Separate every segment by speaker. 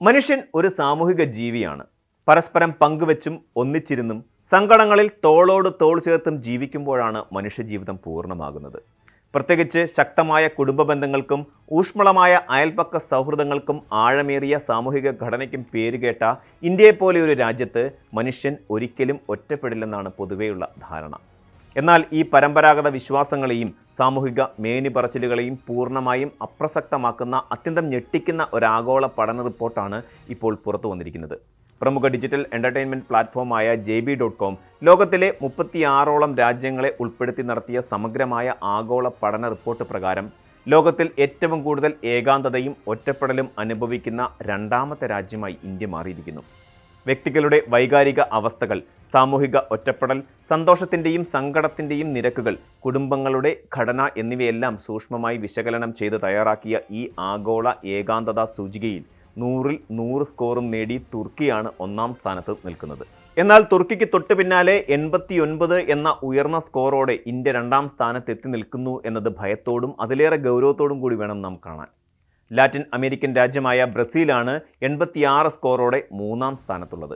Speaker 1: മനുഷ്യൻ ഒരു സാമൂഹിക ജീവിയാണ്. പരസ്പരം പങ്കുവെച്ചും ഒന്നിച്ചിരുന്നും സങ്കടങ്ങളിൽ തോളോട് തോൾ ചേർത്തും ജീവിക്കുമ്പോഴാണ് മനുഷ്യജീവിതം പൂർണ്ണമാകുന്നത്. പ്രത്യേകിച്ച് ശക്തമായ കുടുംബ ബന്ധങ്ങൾക്കും ഊഷ്മളമായ അയൽപക്ക സൗഹൃദങ്ങൾക്കും ആഴമേറിയ സാമൂഹിക ഘടനയ്ക്കും പേരുകേട്ട ഇന്ത്യയെപ്പോലെ ഒരു രാജ്യത്ത് മനുഷ്യൻ ഒരിക്കലും ഒറ്റപ്പെടില്ലെന്നാണ് പൊതുവെയുള്ള ധാരണ. എന്നാൽ ഈ പരമ്പരാഗത വിശ്വാസങ്ങളെയും സാമൂഹിക മേനിപറച്ചിലുകളെയും പൂർണ്ണമായും അപ്രസക്തമാക്കുന്ന അത്യന്തം ഞെട്ടിക്കുന്ന ഒരാഗോള പഠന റിപ്പോർട്ടാണ് ഇപ്പോൾ പുറത്തു വന്നിരിക്കുന്നത്. പ്രമുഖ ഡിജിറ്റൽ എൻ്റർടൈൻമെൻറ്റ് പ്ലാറ്റ്ഫോമായ JB.com ലോകത്തിലെ 36ഓളം രാജ്യങ്ങളെ ഉൾപ്പെടുത്തി നടത്തിയ സമഗ്രമായ ആഗോള പഠന റിപ്പോർട്ട് പ്രകാരം ലോകത്തിൽ ഏറ്റവും കൂടുതൽ ഏകാന്തതയും ഒറ്റപ്പെടലും അനുഭവിക്കുന്ന രണ്ടാമത്തെ രാജ്യമായി ഇന്ത്യ മാറിയിരിക്കുന്നു. വ്യക്തികളുടെ വൈകാരിക അവസ്ഥകൾ, സാമൂഹിക ഒറ്റപ്പെടൽ, സന്തോഷത്തിൻ്റെയും സങ്കടത്തിൻ്റെയും നിരക്കുകൾ, കുടുംബങ്ങളുടെ ഘടന എന്നിവയെല്ലാം സൂക്ഷ്മമായി വിശകലനം ചെയ്ത് തയ്യാറാക്കിയ ഈ ആഗോള ഏകാന്തത സൂചികയിൽ 100-ൽ 100 സ്കോറും നേടി തുർക്കിയാണ് ഒന്നാം സ്ഥാനത്ത് നിൽക്കുന്നത്. എന്നാൽ തുർക്കിക്ക് തൊട്ടു പിന്നാലെ 89 എന്ന ഉയർന്ന സ്കോറോടെ ഇന്ത്യ രണ്ടാം സ്ഥാനത്ത് എത്തി നിൽക്കുന്നു എന്നത് ഭയത്തോടും അതിലേറെ ഗൗരവത്തോടും കൂടി വേണം നാം കാണാൻ. ലാറ്റിൻ അമേരിക്കൻ രാജ്യമായ ബ്രസീലാണ് 86 സ്കോറോടെ മൂന്നാം സ്ഥാനത്തുള്ളത്.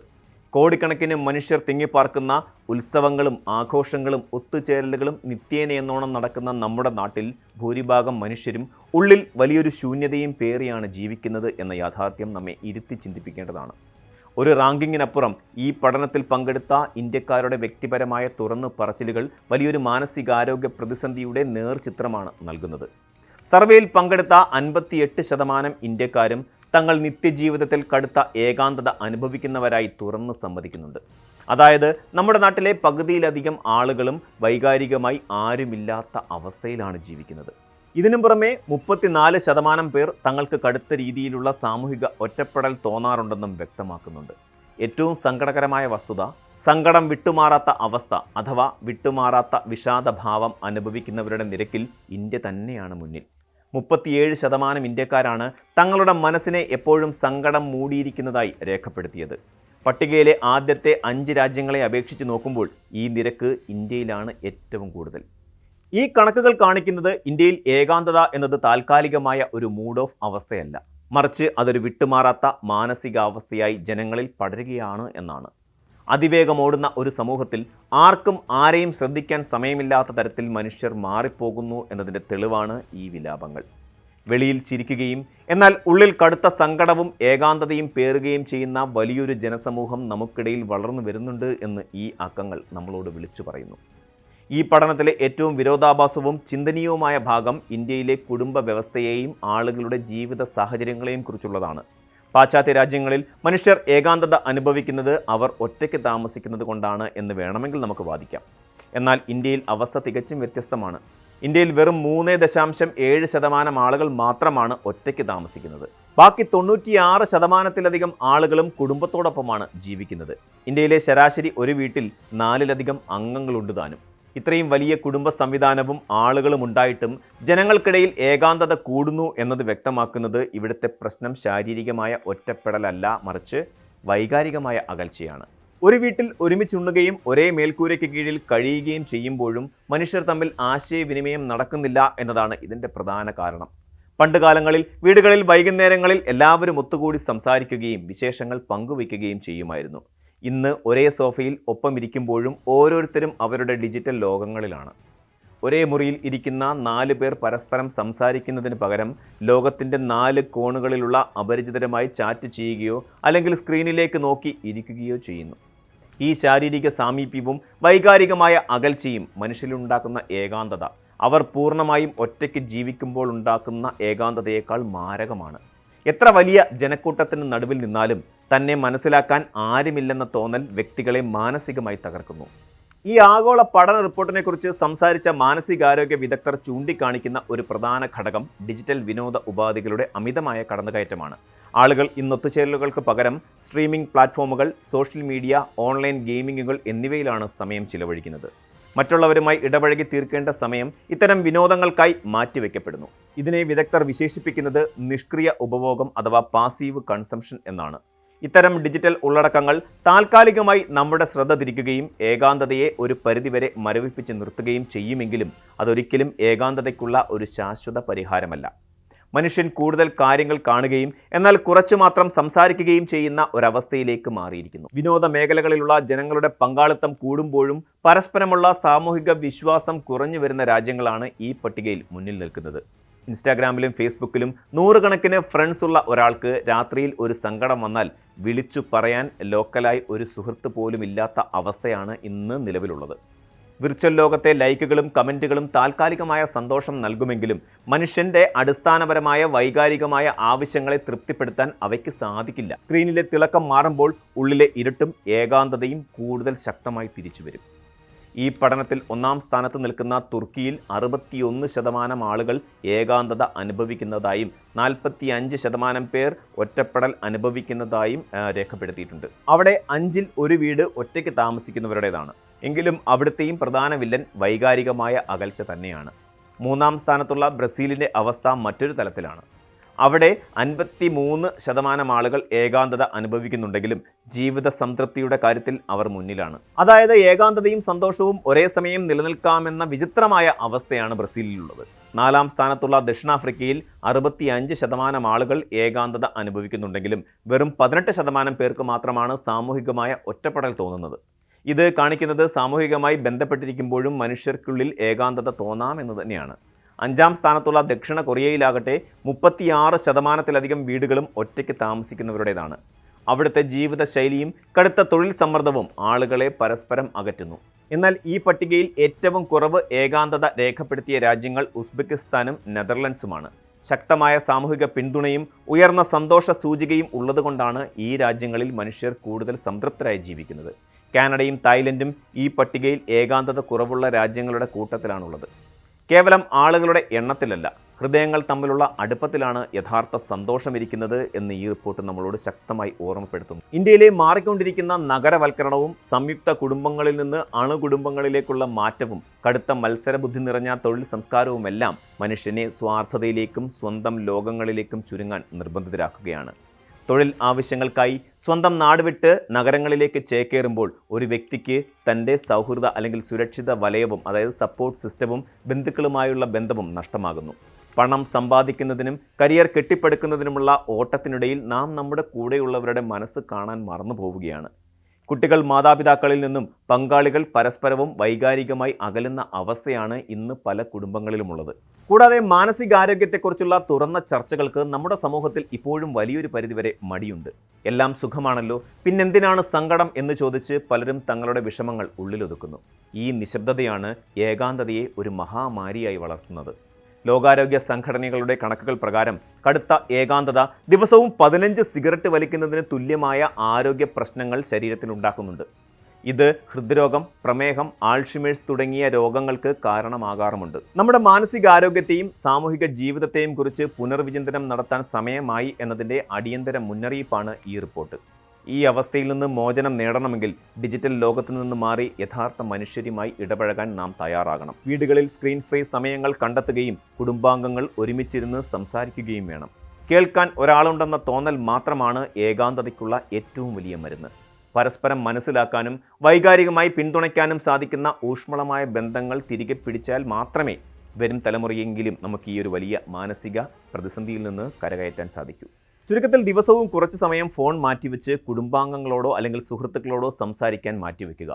Speaker 1: കോടിക്കണക്കിന് മനുഷ്യർ തിങ്ങിപ്പാർക്കുന്ന ഉത്സവങ്ങളും ആഘോഷങ്ങളും ഒത്തുചേരലുകളും നിത്യേനയെന്നോണം നടക്കുന്ന നമ്മുടെ നാട്ടിൽ ഭൂരിഭാഗം മനുഷ്യരും ഉള്ളിൽ വലിയൊരു ശൂന്യതയും പേറിയാണ് ജീവിക്കുന്നത് എന്ന യാഥാർത്ഥ്യം നമ്മെ ഇരുത്തി ചിന്തിപ്പിക്കേണ്ടതാണ്. ഒരു റാങ്കിങ്ങിനപ്പുറം ഈ പഠനത്തിൽ പങ്കെടുത്ത ഇന്ത്യക്കാരുടെ വ്യക്തിപരമായ തുറന്നു പറച്ചിലുകൾ വലിയൊരു മാനസികാരോഗ്യ പ്രതിസന്ധിയുടെ നേർചിത്രമാണ് നൽകുന്നത്. സർവേയിൽ പങ്കെടുത്ത 58% ഇന്ത്യക്കാരും തങ്ങൾ നിത്യജീവിതത്തിൽ കടുത്ത ഏകാന്തത അനുഭവിക്കുന്നവരായി തുറന്ന് സമ്മതിക്കുന്നുണ്ട്. അതായത് നമ്മുടെ നാട്ടിലെ പകുതിയിലധികം ആളുകളും വൈകാരികമായി ആരുമില്ലാത്ത അവസ്ഥയിലാണ് ജീവിക്കുന്നത്. ഇതിനു പുറമെ 34% പേർ തങ്ങൾക്ക് കടുത്ത രീതിയിലുള്ള സാമൂഹിക ഒറ്റപ്പെടൽ തോന്നാറുണ്ടെന്നും വ്യക്തമാക്കുന്നുണ്ട്. ഏറ്റവും സങ്കടകരമായ വസ്തുത, സങ്കടം വിട്ടുമാറാത്ത അവസ്ഥ അഥവാ വിട്ടുമാറാത്ത വിഷാദഭാവം അനുഭവിക്കുന്നവരുടെ നിരക്കിൽ ഇന്ത്യ തന്നെയാണ് മുന്നിൽ. 37% ഇന്ത്യക്കാരാണ് തങ്ങളുടെ മനസ്സിനെ എപ്പോഴും സങ്കടം മൂടിയിരിക്കുന്നതായി രേഖപ്പെടുത്തിയത്. പട്ടികയിലെ ആദ്യത്തെ 5 രാജ്യങ്ങളെ അപേക്ഷിച്ച് നോക്കുമ്പോൾ ഈ നിരക്ക് ഇന്ത്യയിലാണ് ഏറ്റവും കൂടുതൽ. ഈ കണക്കുകൾ കാണിക്കുന്നത് ഇന്ത്യയിൽ ഏകാന്തത എന്നത് താൽക്കാലികമായ ഒരു മൂഡ് ഓഫ് അവസ്ഥയല്ല, മറിച്ച് അതൊരു വിട്ടുമാറാത്ത മാനസികാവസ്ഥയായി ജനങ്ങളിൽ പടരുകയാണ് എന്നാണ്. അതിവേഗം ഓടുന്ന ഒരു സമൂഹത്തിൽ ആർക്കും ആരെയും ശ്രദ്ധിക്കാൻ സമയമില്ലാത്ത തരത്തിൽ മനുഷ്യർ മാറിപ്പോകുന്നു എന്നതിൻ്റെ തെളിവാണ് ഈ വിലാപങ്ങൾ. വെളിയിൽ ചിരിക്കുകയും എന്നാൽ ഉള്ളിൽ കടുത്ത സങ്കടവും ഏകാന്തതയും പേറുകയും ചെയ്യുന്ന വലിയൊരു ജനസമൂഹം നമുക്കിടയിൽ വളർന്നു വരുന്നുണ്ട് എന്ന് ഈ അക്കങ്ങൾ നമ്മളോട് വിളിച്ചു പറയുന്നു. ഈ പഠനത്തിലെ ഏറ്റവും വിരോധാഭാസവും ചിന്തനീയവുമായ ഭാഗം ഇന്ത്യയിലെ കുടുംബ വ്യവസ്ഥയെയും ആളുകളുടെ ജീവിത സാഹചര്യങ്ങളെയും കുറിച്ചുള്ളതാണ്. പാശ്ചാത്യ രാജ്യങ്ങളിൽ മനുഷ്യർ ഏകാന്തത അനുഭവിക്കുന്നത് അവർ ഒറ്റയ്ക്ക് താമസിക്കുന്നത് കൊണ്ടാണ് എന്ന് വേണമെങ്കിൽ നമുക്ക് വാദിക്കാം. എന്നാൽ ഇന്ത്യയിൽ അവസ്ഥ തികച്ചും വ്യത്യസ്തമാണ്. ഇന്ത്യയിൽ വെറും 3.7% ആളുകൾ മാത്രമാണ് ഒറ്റയ്ക്ക് താമസിക്കുന്നത്. ബാക്കി 96%-ലധികം ആളുകളും കുടുംബത്തോടൊപ്പമാണ് ജീവിക്കുന്നത്. ഇന്ത്യയിലെ ശരാശരി ഒരു വീട്ടിൽ 4-ലധികം അംഗങ്ങളുണ്ട് താനും. ഇത്രയും വലിയ കുടുംബ സംവിധാനവും ആളുകളും ഉണ്ടായിട്ടും ജനങ്ങൾക്കിടയിൽ ഏകാന്തത കൂടുന്നു എന്നത് വ്യക്തമാക്കുന്നത് ഇവിടുത്തെ പ്രശ്നം ശാരീരികമായ ഒറ്റപ്പെടലല്ല, മറിച്ച് വൈകാരികമായ അകൽച്ചയാണ്. ഒരു വീട്ടിൽ ഒരുമിച്ചുണ്ണുകയും ഒരേ മേൽക്കൂരയ്ക്ക് കീഴിൽ കഴിയുകയും ചെയ്യുമ്പോഴും മനുഷ്യർ തമ്മിൽ ആശയവിനിമയം നടക്കുന്നില്ല എന്നതാണ് ഇതിൻ്റെ പ്രധാന കാരണം. പണ്ടുകാലങ്ങളിൽ വീടുകളിൽ വൈകുന്നേരങ്ങളിൽ എല്ലാവരും ഒത്തുകൂടി സംസാരിക്കുകയും വിശേഷങ്ങൾ പങ്കുവയ്ക്കുകയും ചെയ്യുമായിരുന്നു. ഇന്ന് ഒരേ സോഫയിൽ ഒപ്പമിരിക്കുമ്പോഴും ഓരോരുത്തരും അവരുടെ ഡിജിറ്റൽ ലോകങ്ങളിലാണ്. ഒരേ മുറിയിൽ ഇരിക്കുന്ന 4 പേർ പരസ്പരം സംസാരിക്കുന്നതിന് പകരം ലോകത്തിൻ്റെ 4 കോണുകളിലുള്ള അപരിചിതരുമായി ചാറ്റ് ചെയ്യുകയോ അല്ലെങ്കിൽ സ്ക്രീനിലേക്ക് നോക്കി ഇരിക്കുകയോ ചെയ്യുന്നു. ഈ ശാരീരിക സാമീപ്യവും വൈകാരികമായ അകൽച്ചയും മനുഷ്യരിലുണ്ടാക്കുന്ന ഏകാന്തത അവർ പൂർണ്ണമായും ഒറ്റയ്ക്ക് ജീവിക്കുമ്പോൾ ഉണ്ടാക്കുന്ന ഏകാന്തതയേക്കാൾ മാരകമാണ്. എത്ര വലിയ ജനക്കൂട്ടത്തിന് നടുവിൽ നിന്നാലും തന്നെ മനസ്സിലാക്കാൻ ആരുമില്ലെന്ന തോന്നൽ വ്യക്തികളെ മാനസികമായി തകർക്കുന്നു. ഈ ആഗോള പഠന റിപ്പോർട്ടിനെക്കുറിച്ച് സംസാരിച്ച മാനസികാരോഗ്യ വിദഗ്ധർ ചൂണ്ടിക്കാണിക്കുന്ന ഒരു പ്രധാന ഘടകം ഡിജിറ്റൽ വിനോദ ഉപാധികളുടെ അമിതമായ കടന്നുകയറ്റമാണ്. ആളുകൾ ഇന്ന് ഒത്തുചേരലുകൾക്ക് പകരം സ്ട്രീമിംഗ് പ്ലാറ്റ്ഫോമുകൾ, സോഷ്യൽ മീഡിയ, ഓൺലൈൻ ഗെയിമിങ്ങുകൾ എന്നിവയിലാണ് സമയം ചിലവഴിക്കുന്നത്. മറ്റുള്ളവരുമായി ഇടപഴകി തീർക്കേണ്ട സമയം ഇത്തരം വിനോദങ്ങൾക്കായി മാറ്റിവെക്കപ്പെടുന്നു. ഇതിനെ വിദഗ്ധർ വിശേഷിപ്പിക്കുന്നത് നിഷ്ക്രിയ ഉപഭോഗം അഥവാ പാസീവ് കൺസംഷൻ എന്നാണ്. ഇത്തരം ഡിജിറ്റൽ ഉള്ളടക്കങ്ങൾ താൽക്കാലികമായി നമ്മുടെ ശ്രദ്ധ തിരിക്കുകയും ഏകാന്തതയെ ഒരു പരിധിവരെ മരവിപ്പിച്ച് നിർത്തുകയും ചെയ്യുമെങ്കിലും അതൊരിക്കലും ഏകാന്തതയ്ക്കുള്ള ഒരു ശാശ്വത പരിഹാരമല്ല. മനുഷ്യൻ കൂടുതൽ കാര്യങ്ങൾ കാണുകയും എന്നാൽ കുറച്ചു മാത്രം സംസാരിക്കുകയും ചെയ്യുന്ന ഒരവസ്ഥയിലേക്ക് മാറിയിരിക്കുന്നു. വിനോദ മേഖലകളിലുള്ള ജനങ്ങളുടെ പങ്കാളിത്തം കൂടുമ്പോഴും പരസ്പരമുള്ള സാമൂഹിക വിശ്വാസം കുറഞ്ഞു വരുന്ന രാജ്യങ്ങളാണ് ഈ പട്ടികയിൽ മുന്നിൽ നിൽക്കുന്നത്. ഇൻസ്റ്റാഗ്രാമിലും ഫേസ്ബുക്കിലും നൂറുകണക്കിന് ഫ്രണ്ട്സ് ഉള്ള ഒരാൾക്ക് രാത്രിയിൽ ഒരു സങ്കടം വന്നാൽ വിളിച്ചു പറയാൻ ലോക്കലായി ഒരു സുഹൃത്ത് പോലും ഇല്ലാത്ത അവസ്ഥയാണ് ഇന്ന് നിലവിലുള്ളത്. വിർച്വൽ ലോകത്തെ ലൈക്കുകളും കമൻറ്റുകളും താൽക്കാലികമായ സന്തോഷം നൽകുമെങ്കിലും മനുഷ്യൻ്റെ അടിസ്ഥാനപരമായ വൈകാരികമായ ആവശ്യങ്ങളെ തൃപ്തിപ്പെടുത്താൻ അവയ്ക്ക് സാധിക്കില്ല. സ്ക്രീനിലെ തിളക്കം മാറുമ്പോൾ ഉള്ളിലെ ഇരുട്ടും ഏകാന്തതയും കൂടുതൽ ശക്തമായി തിരിച്ചു വരും. ഈ പഠനത്തിൽ ഒന്നാം സ്ഥാനത്ത് നിൽക്കുന്ന തുർക്കിയിൽ 61% ആളുകൾ ഏകാന്തത അനുഭവിക്കുന്നതായും 45% പേർ ഒറ്റപ്പെടൽ അനുഭവിക്കുന്നതായും രേഖപ്പെടുത്തിയിട്ടുണ്ട്. അവിടെ 5-ൽ 1 വീട് ഒറ്റയ്ക്ക് താമസിക്കുന്നവരുടേതാണ്. എങ്കിലും അവിടുത്തെയും പ്രധാന വില്ലൻ വൈകാരികമായ അകൽച്ച തന്നെയാണ്. മൂന്നാം സ്ഥാനത്തുള്ള ബ്രസീലിൻ്റെ അവസ്ഥ മറ്റൊരു തലത്തിലാണ്. അവിടെ 53% ആളുകൾ ഏകാന്തത അനുഭവിക്കുന്നുണ്ടെങ്കിലും ജീവിത സംതൃപ്തിയുടെ കാര്യത്തിൽ അവർ മുന്നിലാണ്. അതായത് ഏകാന്തതയും സന്തോഷവും ഒരേ സമയം നിലനിൽക്കാമെന്ന വിചിത്രമായ അവസ്ഥയാണ് ബ്രസീലിലുള്ളത്. 4-ാം സ്ഥാനത്തുള്ള ദക്ഷിണാഫ്രിക്കയിൽ 65% ആളുകൾ ഏകാന്തത അനുഭവിക്കുന്നുണ്ടെങ്കിലും വെറും 18% പേർക്ക് മാത്രമാണ് സാമൂഹികമായ ഒറ്റപ്പെടൽ തോന്നുന്നത്. ഇത് കാണിക്കുന്നത് സാമൂഹികമായി ബന്ധപ്പെട്ടിരിക്കുമ്പോഴും മനുഷ്യർക്കുള്ളിൽ ഏകാന്തത തോന്നാമെന്ന് തന്നെയാണ്. 5-ാം സ്ഥാനത്തുള്ള ദക്ഷിണ കൊറിയയിലാകട്ടെ 36%-ലധികം വീടുകളും ഒറ്റയ്ക്ക് താമസിക്കുന്നവരുടേതാണ്. അവിടുത്തെ ജീവിതശൈലിയും കടുത്ത തൊഴിൽ സമ്മർദ്ദവും ആളുകളെ പരസ്പരം അകറ്റുന്നു. എന്നാൽ ഈ പട്ടികയിൽ ഏറ്റവും കുറവ് ഏകാന്തത രേഖപ്പെടുത്തിയ രാജ്യങ്ങൾ ഉസ്ബെക്കിസ്ഥാനും നെതർലൻഡ്സുമാണ്. ശക്തമായ സാമൂഹിക പിന്തുണയും ഉയർന്ന സന്തോഷ സൂചികയും ഉള്ളതുകൊണ്ടാണ് ഈ രാജ്യങ്ങളിൽ മനുഷ്യർ കൂടുതൽ സംതൃപ്തരായി ജീവിക്കുന്നത്. കാനഡയും തായ്ലൻഡും ഈ പട്ടികയിൽ ഏകാന്തത കുറവുള്ള രാജ്യങ്ങളുടെ കൂട്ടത്തിലാണുള്ളത്. കേവലം ആളുകളുടെ എണ്ണത്തിലല്ല, ഹൃദയങ്ങൾ തമ്മിലുള്ള അടുപ്പത്തിലാണ് യഥാർത്ഥ സന്തോഷമിരിക്കുന്നത് എന്ന് ഈ റിപ്പോർട്ട് നമ്മളോട് ശക്തമായി ഓർമ്മപ്പെടുത്തുന്നു. ഇന്ത്യയിലെ മാറിക്കൊണ്ടിരിക്കുന്ന നഗരവൽക്കരണവും സംയുക്ത കുടുംബങ്ങളിൽ നിന്ന് അണുകുടുംബങ്ങളിലേക്കുള്ള മാറ്റവും കടുത്ത മത്സരബുദ്ധി നിറഞ്ഞ തൊഴിൽ സംസ്കാരവുമെല്ലാം മനുഷ്യനെ സ്വാർത്ഥതയിലേക്കും സ്വന്തം ലോകങ്ങളിലേക്കും ചുരുങ്ങാൻ നിർബന്ധിതരാക്കുകയാണ്. തൊഴിൽ ആവശ്യങ്ങൾക്കായി സ്വന്തം നാട് വിട്ട് നഗരങ്ങളിലേക്ക് ചേക്കേറുമ്പോൾ ഒരു വ്യക്തിക്ക് തൻ്റെ സൗഹൃദ അല്ലെങ്കിൽ സുരക്ഷിത വലയവും അതായത് സപ്പോർട്ട് സിസ്റ്റവും ബന്ധുക്കളുമായുള്ള ബന്ധവും നഷ്ടമാകുന്നു. പണം സമ്പാദിക്കുന്നതിനും കരിയർ കെട്ടിപ്പടുക്കുന്നതിനുമുള്ള ഓട്ടത്തിനിടയിൽ നാം നമ്മുടെ കൂടെയുള്ളവരുടെ മനസ്സ് കാണാൻ മറന്നു പോവുകയാണ്. കുട്ടികൾ മാതാപിതാക്കളിൽ നിന്നും പങ്കാളികൾ പരസ്പരവും വൈകാരികമായി അകലുന്ന അവസ്ഥയാണ് ഇന്ന് പല കുടുംബങ്ങളിലുമുള്ളത്. കൂടാതെ മാനസികാരോഗ്യത്തെക്കുറിച്ചുള്ള തുറന്ന ചർച്ചകൾക്ക് നമ്മുടെ സമൂഹത്തിൽ ഇപ്പോഴും വലിയൊരു പരിധിവരെ മടിയുണ്ട്. എല്ലാം സുഖമാണല്ലോ, പിന്നെന്തിനാണ് സങ്കടം എന്ന് ചോദിച്ച് പലരും തങ്ങളുടെ വിഷമങ്ങൾ ഉള്ളിലൊതുക്കുന്നു. ഈ നിശബ്ദതയാണ് ഏകാന്തതയെ ഒരു മഹാമാരിയായി വളർത്തുന്നത്. ലോകാരോഗ്യ സംഘടനകളുടെ കണക്കുകൾ പ്രകാരം കടുത്ത ഏകാന്തത ദിവസവും 15 സിഗരറ്റ് വലിക്കുന്നതിന് തുല്യമായ ആരോഗ്യ പ്രശ്നങ്ങൾ ശരീരത്തിനുണ്ടാക്കുന്നുണ്ട്. ഇത് ഹൃദ്രോഗം, പ്രമേഹം, ആൾഷിമേഴ്സ് തുടങ്ങിയ രോഗങ്ങൾക്ക് കാരണമാകാറുമുണ്ട്. നമ്മുടെ മാനസികാരോഗ്യത്തെയും സാമൂഹിക ജീവിതത്തെയും കുറിച്ച് പുനർവിചിന്തനം നടത്താൻ സമയമായി എന്നതിൻ്റെ അടിയന്തര മുന്നറിയിപ്പാണ് ഈ റിപ്പോർട്ട്. ഈ അവസ്ഥയിൽ നിന്ന് മോചനം നേടണമെങ്കിൽ ഡിജിറ്റൽ ലോകത്തു നിന്ന് മാറി യഥാർത്ഥ മനുഷ്യരുമായി ഇടപഴകാൻ നാം തയ്യാറാകണം. വീടുകളിൽ സ്ക്രീൻ ഫ്രീ സമയങ്ങൾ കണ്ടെത്തുകയും കുടുംബാംഗങ്ങൾ ഒരുമിച്ചിരുന്ന് സംസാരിക്കുകയും വേണം. കേൾക്കാൻ ഒരാളുണ്ടെന്ന തോന്നൽ മാത്രമാണ് ഏകാന്തതയ്ക്കുള്ള ഏറ്റവും വലിയ മരുന്ന്. പരസ്പരം മനസ്സിലാക്കാനും വൈകാരികമായി പിന്തുണയ്ക്കാനും സാധിക്കുന്ന ഊഷ്മളമായ ബന്ധങ്ങൾ തിരികെ പിടിച്ചാൽ മാത്രമേ വരും തലമുറയെങ്കിലും നമുക്ക് ഈ ഒരു വലിയ മാനസിക പ്രതിസന്ധിയിൽ നിന്ന് കരകയറ്റാൻ സാധിക്കൂ. ചുരുക്കത്തിൽ ദിവസവും കുറച്ച് സമയം ഫോൺ മാറ്റിവെച്ച് കുടുംബാംഗങ്ങളോടോ അല്ലെങ്കിൽ സുഹൃത്തുക്കളോടോ സംസാരിക്കാൻ മാറ്റിവെക്കുക.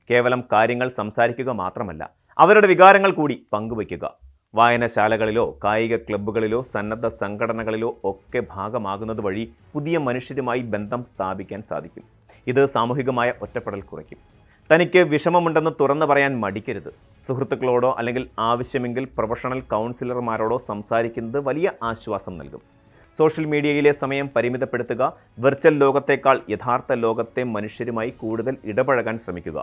Speaker 1: കേവലം കാര്യങ്ങൾ സംസാരിക്കുക മാത്രമല്ല, അവരുടെ വികാരങ്ങൾ കൂടി പങ്കുവയ്ക്കുക. വായനശാലകളിലോ കായിക ക്ലബ്ബുകളിലോ സന്നദ്ധ സംഘടനകളിലോ ഒക്കെ ഭാഗമാകുന്നത് വഴി പുതിയ മനുഷ്യരുമായി ബന്ധം സ്ഥാപിക്കാൻ സാധിക്കും. ഇത് സാമൂഹികമായ ഒറ്റപ്പെടൽ കുറയ്ക്കും. തനിക്ക് വിഷമമുണ്ടെന്ന് തുറന്നു പറയാൻ മടിക്കരുത്. സുഹൃത്തുക്കളോടോ അല്ലെങ്കിൽ ആവശ്യമെങ്കിൽ പ്രൊഫഷണൽ കൗൺസിലർമാരോടോ സംസാരിക്കുന്നത് വലിയ ആശ്വാസം നൽകും. സോഷ്യൽ മീഡിയയിലെ സമയം പരിമിതപ്പെടുത്തുക. വെർച്വൽ ലോകത്തേക്കാൾ യഥാർത്ഥ ലോകത്തെ മനുഷ്യരുമായി കൂടുതൽ ഇടപഴകാൻ ശ്രമിക്കുക.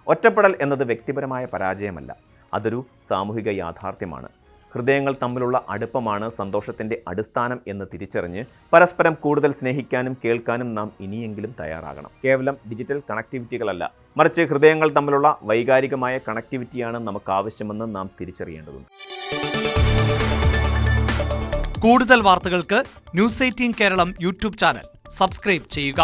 Speaker 1: ഒറ്റപ്പെടൽ എന്നത് വ്യക്തിപരമായ പരാജയമല്ല, അതൊരു സാമൂഹിക യാഥാർത്ഥ്യമാണ്. ഹൃദയങ്ങൾ തമ്മിലുള്ള അടുപ്പമാണ് സന്തോഷത്തിൻ്റെ അടിസ്ഥാനം എന്ന് തിരിച്ചറിഞ്ഞ് പരസ്പരം കൂടുതൽ സ്നേഹിക്കാനും കേൾക്കാനും നാം ഇനിയെങ്കിലും തയ്യാറാകണം. കേവലം ഡിജിറ്റൽ കണക്ടിവിറ്റികളല്ല, മറിച്ച് ഹൃദയങ്ങൾ തമ്മിലുള്ള വൈകാരികമായ കണക്ടിവിറ്റിയാണ് നമുക്ക് ആവശ്യമെന്ന് നാം തിരിച്ചറിയേണ്ടതുണ്ട്.
Speaker 2: കൂടുതൽ വാർത്തകൾക്ക് news 18 Keralam YouTube channel subscribe ചെയ്യുക.